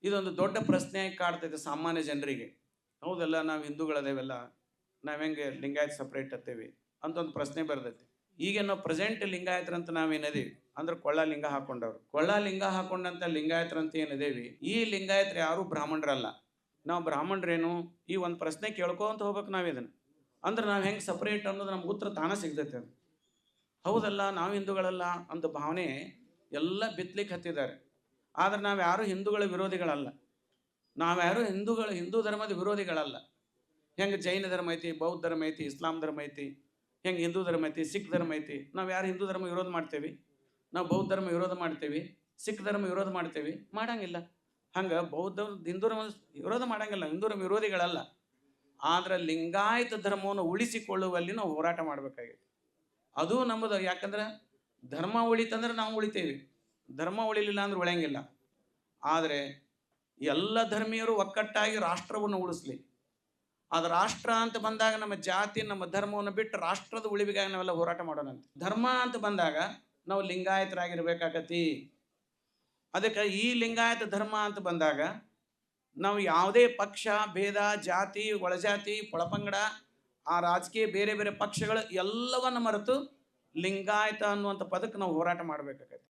ಇದೊಂದು ದೊಡ್ಡ ಪ್ರಶ್ನೆಯಾಗಿ ಕಾಡ್ತೈತೆ ಸಾಮಾನ್ಯ ಜನರಿಗೆ. ಹೌದಲ್ಲ, ನಾವು ಹಿಂದೂಗಳದೇವೆಲ್ಲ, ನಾವು ಹೆಂಗೆ ಲಿಂಗಾಯತ್ ಸಪ್ರೇಟ್ ಹತ್ತೇವಿ ಅಂತ ಒಂದು ಪ್ರಶ್ನೆ ಬರ್ತೈತಿ. ಈಗ ನಾವು ಪ್ರೆಸೆಂಟ್ ಲಿಂಗಾಯತರಂತ ನಾವೇನದೀವಿ ಅಂದ್ರೆ ಕೊಳ್ಳ ಲಿಂಗ ಹಾಕೊಂಡವ್ರು, ಕೊಳ್ಳ ಲಿಂಗ ಹಾಕೊಂಡಂತ ಲಿಂಗಾಯತರಂತ ಏನದೇವಿ, ಈ ಲಿಂಗಾಯತರು ಯಾರು ಬ್ರಾಹ್ಮಣರಲ್ಲ. ನಾವು ಬ್ರಾಹ್ಮಣರೇನು ಈ ಒಂದು ಪ್ರಶ್ನೆ ಕೇಳ್ಕೊಂತ ಹೋಗ್ಬೇಕು ನಾವು ಇದನ್ನು. ಅಂದ್ರೆ ನಾವು ಹೆಂಗೆ ಸಪ್ರೇಟ್ ಅನ್ನೋದು ನಮ್ಗೆ ಉತ್ತರ ತಾನ ಸಿಗ್ತೈತೆ. ಅದು ಹೌದಲ್ಲ, ನಾವು ಹಿಂದೂಗಳಲ್ಲ ಅಂತ ಭಾವನೆ ಎಲ್ಲ ಬಿತ್ತಲಿಕ್ಕೆ ಹತ್ತಿದ್ದಾರೆ. ಆದ್ರೆ ನಾವು ಯಾರು ಹಿಂದೂಗಳ ವಿರೋಧಿಗಳಲ್ಲ, ನಾವ್ಯಾರು ಹಿಂದೂ ಧರ್ಮದ ವಿರೋಧಿಗಳಲ್ಲ. ಹೆಂಗೆ ಜೈನ ಧರ್ಮ ಐತಿ, ಬೌದ್ಧ ಧರ್ಮ ಐತಿ, ಇಸ್ಲಾಂ ಧರ್ಮ ಐತಿ, ಹೆಂಗೆ ಹಿಂದೂ ಧರ್ಮ ಐತಿ, ಸಿಖ್ ಧರ್ಮ ಐತಿ. ನಾವು ಯಾರು ಹಿಂದೂ ಧರ್ಮ ವಿರೋಧ ಮಾಡ್ತೇವಿ? ನಾವು ಬೌದ್ಧ ಧರ್ಮ ವಿರೋಧ ಮಾಡ್ತೇವಿ, ಸಿಖ್ ಧರ್ಮ ವಿರೋಧ ಮಾಡ್ತೇವಿ? ಮಾಡಂಗಿಲ್ಲ. ಹಂಗೆ ಬೌದ್ಧ ಹಿಂದೂ ಧರ್ಮ ವಿರೋಧ ಮಾಡಂಗಿಲ್ಲ, ಹಿಂದೂ ಧರ್ಮ ವಿರೋಧಿಗಳಲ್ಲ. ಆದ್ರೆ ಲಿಂಗಾಯತ ಧರ್ಮವನ್ನು ಉಳಿಸಿಕೊಳ್ಳುವಲ್ಲಿ ನಾವು ಹೋರಾಟ ಮಾಡಬೇಕಾಗಿದೆ. ಅದು ನಮ್ಮದು. ಯಾಕಂದ್ರೆ ಧರ್ಮ ಉಳಿತಂದ್ರೆ ನಾವು ಉಳಿತೇವೆ, ಧರ್ಮ ಉಳಿಲಿಲ್ಲ ಅಂದ್ರೆ ಉಳಿಯಂಗಿಲ್ಲ. ಆದರೆ ಎಲ್ಲ ಧರ್ಮೀಯರು ಒಕ್ಕಟ್ಟಾಗಿ ರಾಷ್ಟ್ರವನ್ನು ಉಳಿಸ್ಲಿ. ಅದು ರಾಷ್ಟ್ರ ಅಂತ ಬಂದಾಗ ನಮ್ಮ ಜಾತಿ ನಮ್ಮ ಧರ್ಮವನ್ನು ಬಿಟ್ಟು ರಾಷ್ಟ್ರದ ಉಳಿವಿಗಾಗಿ ನಾವೆಲ್ಲ ಹೋರಾಟ ಮಾಡೋಣಂತೆ. ಧರ್ಮ ಅಂತ ಬಂದಾಗ ನಾವು ಲಿಂಗಾಯತರಾಗಿರ್ಬೇಕಾಗತಿ. ಅದಕ್ಕೆ ಈ ಲಿಂಗಾಯತ ಧರ್ಮ ಅಂತ ಬಂದಾಗ ನಾವು ಯಾವುದೇ ಪಕ್ಷ ಭೇದ, ಜಾತಿ, ಒಳಜಾತಿ, ಒಳಪಂಗಡ, ಆ ರಾಜಕೀಯ ಬೇರೆ ಬೇರೆ ಪಕ್ಷಗಳು ಎಲ್ಲವನ್ನ ಮರೆತು ಲಿಂಗಾಯತ ಅನ್ನುವಂಥ ಪದಕ್ಕೆ ನಾವು ಹೋರಾಟ ಮಾಡಬೇಕಾಗತ್ತೆ.